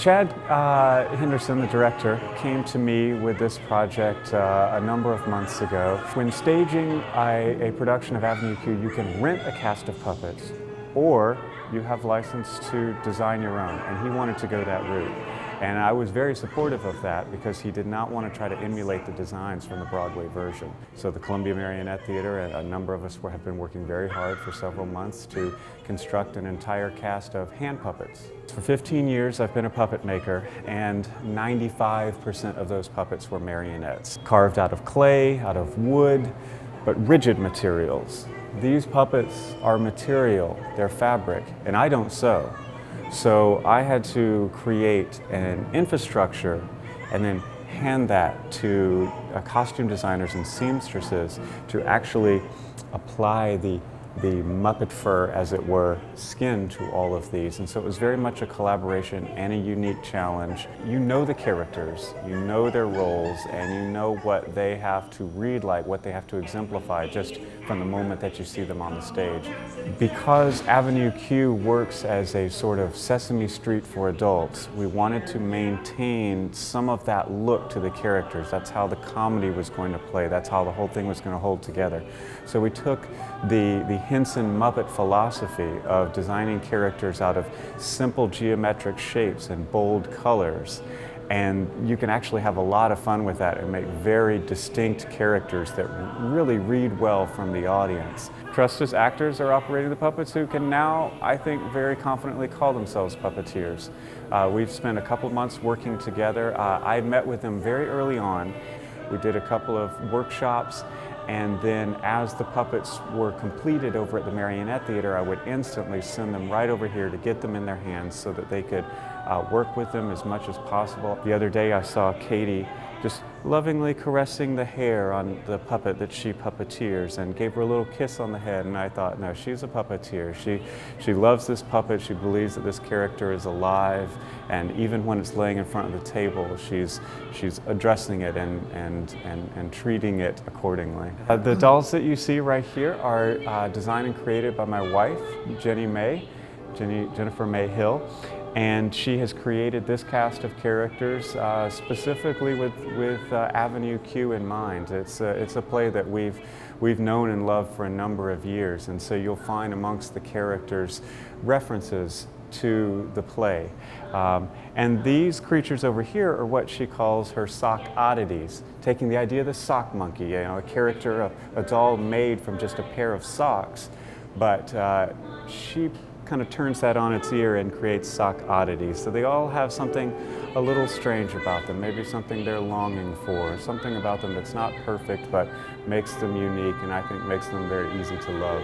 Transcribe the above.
Chad Henderson, the director, came to me with this project a number of months ago. When staging a production of Avenue Q, you can rent a cast of puppets, or you have license to design your own, and he wanted to go that route. And I was very supportive of that because he did not want to try to emulate the designs from the Broadway version. So the Columbia Marionette Theatre and a number of us have been working very hard for several months to construct an entire cast of hand puppets. For 15 years I've been a puppet maker, and 95% of those puppets were marionettes. Carved out of clay, out of wood, but rigid materials. These puppets are material, they're fabric, and I don't sew. So I had to create an infrastructure and then hand that to costume designers and seamstresses to actually apply the Muppet fur, as it were, skin to all of these. And so it was very much a collaboration and a unique challenge. You know the characters, you know their roles, and you know what they have to read like, what they have to exemplify just from the moment that you see them on the stage. Because Avenue Q works as a sort of Sesame Street for adults, we wanted to maintain some of that look to the characters. That's how the comedy was going to play. That's how the whole thing was going to hold together. So we took the Henson Muppet philosophy of designing characters out of simple geometric shapes and bold colors. And you can actually have a lot of fun with that and make very distinct characters that really read well from the audience. Trustus actors are operating the puppets who can now, I think, very confidently call themselves puppeteers. We've spent a couple months working together. I met with them very early on. We did a couple of workshops, and then as the puppets were completed over at the Marionette Theatre, I would instantly send them right over here to get them in their hands so that they could work with them as much as possible. The other day I saw Katie just lovingly caressing the hair on the puppet that she puppeteers and gave her a little kiss on the head, and I thought, no, she's a puppeteer. She loves this puppet, she believes that this character is alive, and even when it's laying in front of the table, she's addressing it and treating it accordingly. The dolls that you see right here are designed and created by my wife, Jennifer May Hill. And she has created this cast of characters specifically with Avenue Q in mind. It's a play that we've known and loved for a number of years, and so you'll find amongst the characters references to the play. And these creatures over here are what she calls her sock oddities, taking the idea of the sock monkey, you know, a character, a doll made from just a pair of socks, but she kind of turns that on its ear and creates sock oddities. So they all have something a little strange about them, maybe something they're longing for, something about them that's not perfect but makes them unique, and I think makes them very easy to love.